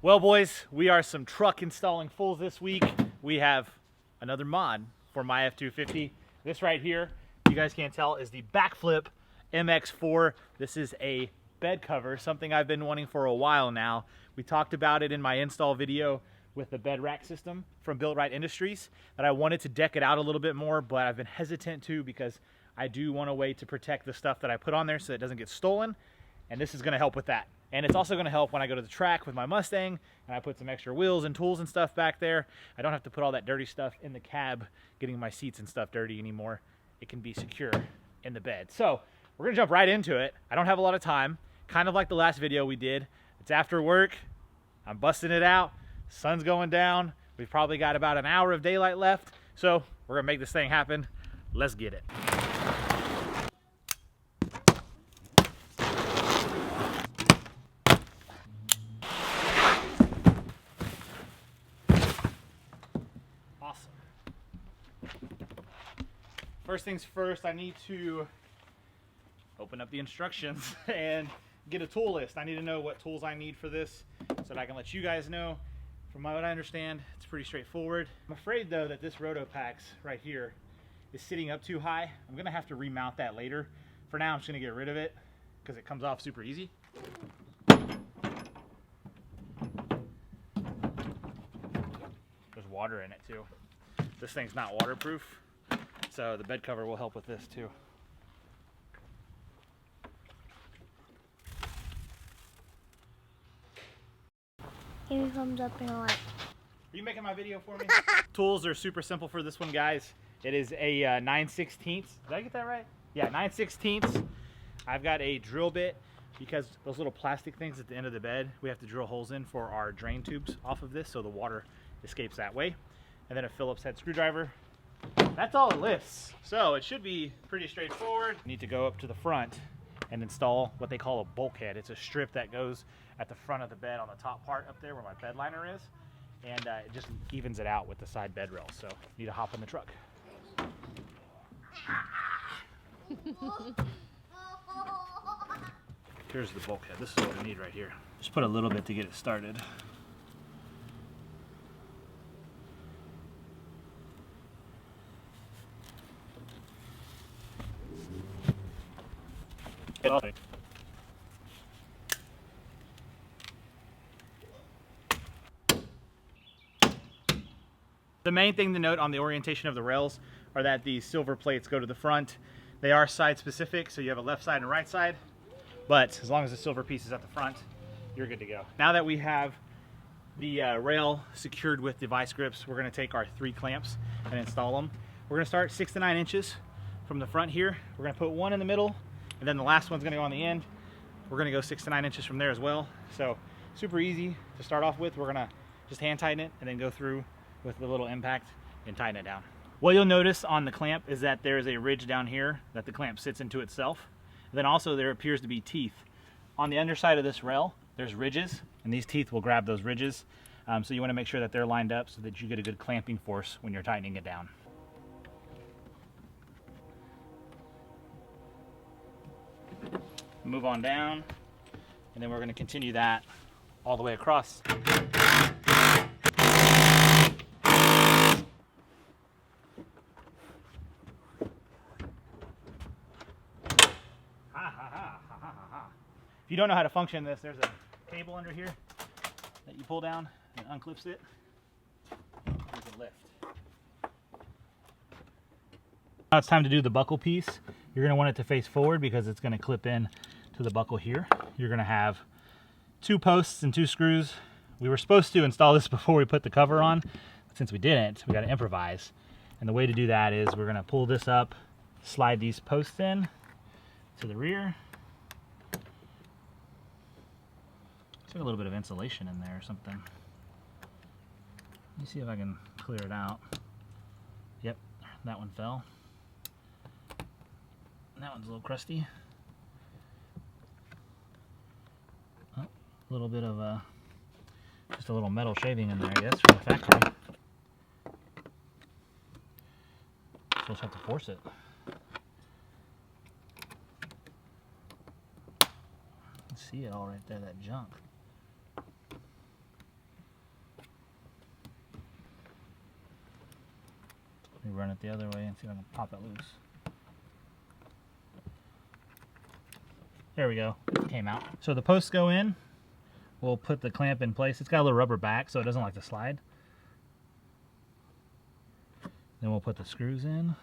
Well, boys, we are some truck installing fools this week. We have another mod for my F250. This right here, you guys can't tell, is the Bakflip MX4. This is a bed cover, something I've been wanting for a while now. We talked about it in my install video with the bed rack system from Built Right Industries, that I wanted to deck it out a little bit more, but I've been hesitant to because I do want a way to protect the stuff that I put on there so it doesn't get stolen, and this is going to help with that. And it's also going to help when I go to the track with my Mustang and I put some extra wheels and tools and stuff back there. I don't have to put all that dirty stuff in the cab, getting my seats and stuff dirty anymore. It can be secure in the bed. So we're going to jump right into it. I don't have a lot of time, kind of like the last video we did. It's after work. I'm busting it out. Sun's going down. We've probably got about an hour of daylight left. So we're going to make this thing happen. Let's get it. First things first, I need to open up the instructions and get a tool list. I need to know what tools I need for this so that I can let you guys know. From what I understand, it's pretty straightforward. I'm afraid though that this Rotopax right here is sitting up too high. I'm gonna have to remount that later. For now, I'm just gonna get rid of it because it comes off super easy. There's water in it too. This thing's not waterproof. So the bed cover will help with this too. Give me a thumbs up and a like. Are you making my video for me? Tools are super simple for this one, guys. It is a 9/16. Did I get that right? Yeah, 9/16. I've got a drill bit because those little plastic things at the end of the bed, we have to drill holes in for our drain tubes off of this so the water escapes that way. And then a Phillips head screwdriver. That's all it lists, so it should be pretty straightforward. Need to go up to the front and install what they call a bulkhead. It's a strip that goes at the front of the bed on the top part up there where my bed liner is, and it just evens it out with the side bed rail. So need to hop in the truck. Here's the bulkhead. This is what we need right here. Just put a little bit to get it started. The main thing to note on the orientation of the rails are that the silver plates go to the front. They are side specific, so you have a left side and right side, but as long as the silver piece is at the front, you're good to go. Now that we have the rail secured with the vice grips, we're going to take our 3 clamps and install them. We're going to start 6 to 9 inches from the front here. We're going to put one in the middle, and then the last one's going to go on the end. We're going to go 6 to 9 inches from there as well. So super easy to start off with. We're going to just hand tighten it and then go through with the little impact and tighten it down. What you'll notice on the clamp is that there's a ridge down here that the clamp sits into itself. And then also there appears to be teeth. On the underside of this rail, there's ridges, and these teeth will grab those ridges. So you want to make sure that they're lined up so that you get a good clamping force when you're tightening it down. Move on down, and then we're going to continue that all the way across. If you don't know how to function this, there's a cable under here that you pull down and unclips it. There's a lift. Now it's time to do the buckle piece. You're going to want it to face forward because it's going to clip in to the buckle here. You're going to have 2 posts and 2 screws. We were supposed to install this before we put the cover on, but since we didn't, we got to improvise. And the way to do that is we're going to pull this up, slide these posts in to the rear. There's a little bit of insulation in there or something. Let me see if I can clear it out. Yep, that one fell. That one's a little crusty. Oh, a little bit of just a little metal shaving in there, I guess, from the factory. So just have to force it. You can see it all right there, that junk. run it the other way and see if I can pop it loose. There we go, it came out. So the posts go in, we'll put the clamp in place. It's got a little rubber back so it doesn't like to slide. Then we'll put the screws in.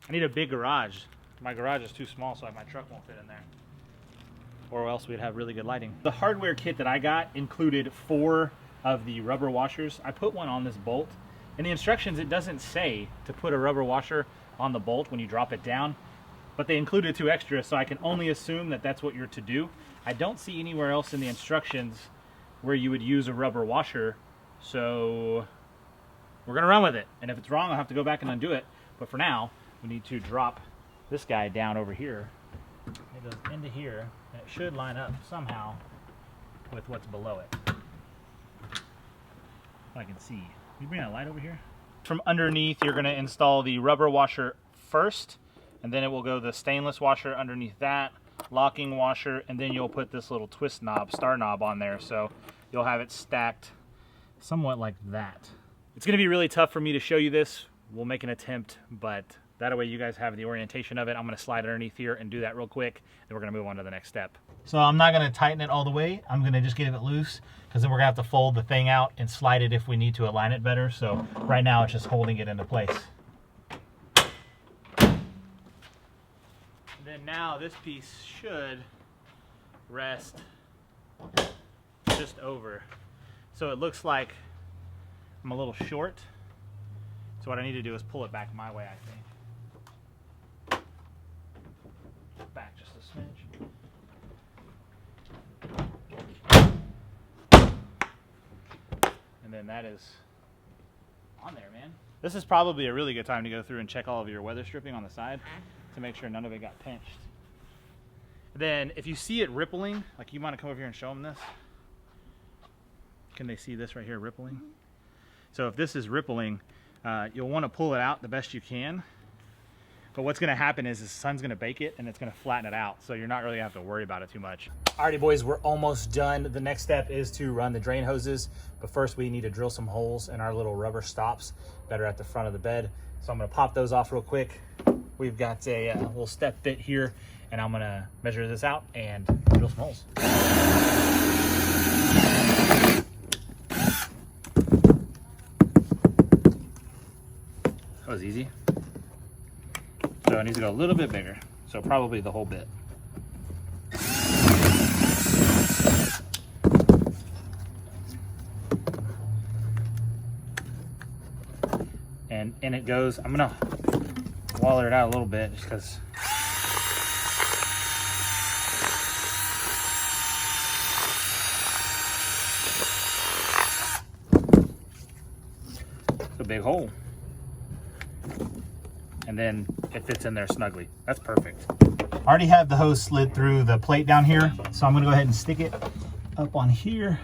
I need a big garage. My garage is too small, so my truck won't fit in there. Or else we'd have really good lighting. The hardware kit that I got included 4 of the rubber washers. I put one on this bolt. In the instructions, it doesn't say to put a rubber washer on the bolt when you drop it down, but they included 2 extras, so I can only assume that that's what you're to do. I don't see anywhere else in the instructions where you would use a rubber washer, so we're gonna run with it. And if it's wrong, I'll have to go back and undo it. But for now, we need to drop this guy down over here. It goes into here, and it should line up somehow with what's below it. If I can see. Can you bring that light over here? From underneath, you're gonna install the rubber washer first, and then it will go the stainless washer underneath that, locking washer, and then you'll put this little twist knob, star knob on there, so you'll have it stacked somewhat like that. It's gonna be really tough for me to show you this. We'll make an attempt, but that way you guys have the orientation of it. I'm gonna slide underneath here and do that real quick, and we're gonna move on to the next step. So I'm not gonna tighten it all the way. I'm gonna just get it loose, because then we're gonna have to fold the thing out and slide it if we need to align it better. So right now it's just holding it into place. And then now this piece should rest just over. So it looks like I'm a little short. So what I need to do is pull it back my way, I think. Back just a smidge. And then that is on there, man. This is probably a really good time to go through and check all of your weather stripping on the side to make sure none of it got pinched. Then if you see it rippling, like you want to come over here and show them this. Can they see this right here rippling? So if this is rippling, you'll want to pull it out the best you can. But what's going to happen is the sun's going to bake it and it's going to flatten it out. So you're not really going to have to worry about it too much. Alrighty boys, we're almost done. The next step is to run the drain hoses. But first we need to drill some holes in our little rubber stops that are at the front of the bed. So I'm going to pop those off real quick. We've got a little step bit here, and I'm going to measure this out and drill some holes. That was easy. So it needs to go a little bit bigger. So probably the whole bit. And in it goes. I'm gonna waller it out a little bit just because it's a big hole. And then it fits in there snugly. That's perfect. I already have the hose slid through the plate down here, so I'm gonna go ahead and stick it up on here.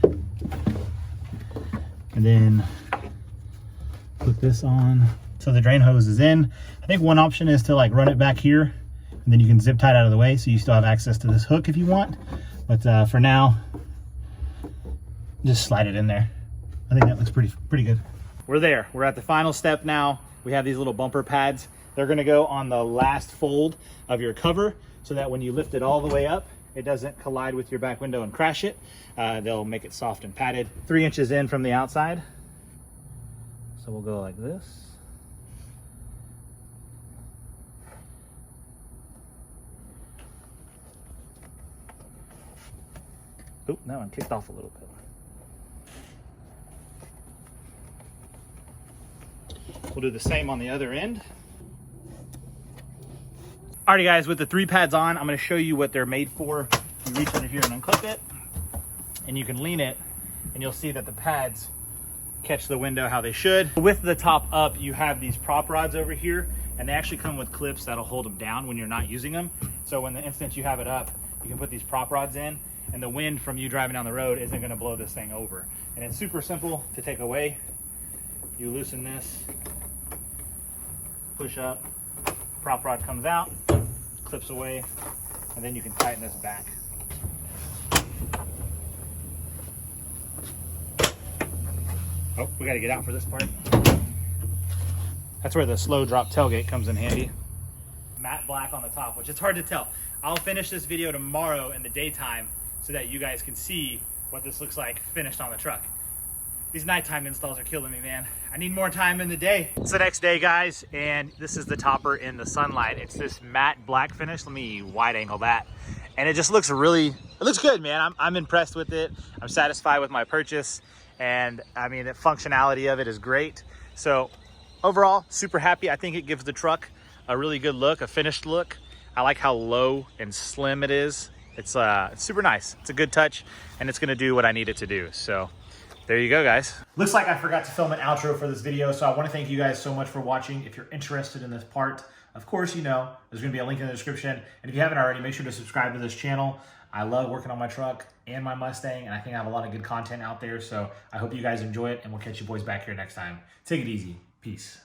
And then put this on. So the drain hose is in. I think one option is to like run it back here, and then you can zip tie it out of the way so you still have access to this hook if you want. But for now, just slide it in there. I think that looks pretty good. We're there. We're at the final step now. We have these little bumper pads. They're gonna go on the last fold of your cover so that when you lift it all the way up, it doesn't collide with your back window and crash it. They'll make it soft and padded. 3 inches in from the outside. So we'll go like this. Oop, that one kicked off a little bit. We'll do the same on the other end. Alrighty guys, with the 3 pads on, I'm gonna show you what they're made for. You reach under here and unclip it, and you can lean it, and you'll see that the pads catch the window how they should. With the top up, you have these prop rods over here, and they actually come with clips that'll hold them down when you're not using them. So when the instant you have it up, you can put these prop rods in, and the wind from you driving down the road isn't gonna blow this thing over. And it's super simple to take away. You loosen this, push up, prop rod comes out, clips away, and then you can tighten this back. Oh, we got to get out for this part. That's where the slow drop tailgate comes in handy. Matte black on the top, which it's hard to tell. I'll finish this video tomorrow in the daytime so that you guys can see what this looks like finished on the truck. These nighttime installs are killing me, man. I need more time in the day. It's the next day, guys, and this is the topper in the sunlight. It's this matte black finish. Let me wide angle that. And it just looks really, it looks good, man. I'm impressed with it. I'm satisfied with my purchase. And I mean, the functionality of it is great. So overall, super happy. I think it gives the truck a really good look, a finished look. I like how low and slim it is. It's super nice. It's a good touch, and it's gonna do what I need it to do. So there you go, guys. Looks like I forgot to film an outro for this video, so I wanna thank you guys so much for watching. If you're interested in this part, of course, you know, there's gonna be a link in the description. And if you haven't already, make sure to subscribe to this channel. I love working on my truck and my Mustang, and I think I have a lot of good content out there. So I hope you guys enjoy it, and we'll catch you boys back here next time. Take it easy. Peace.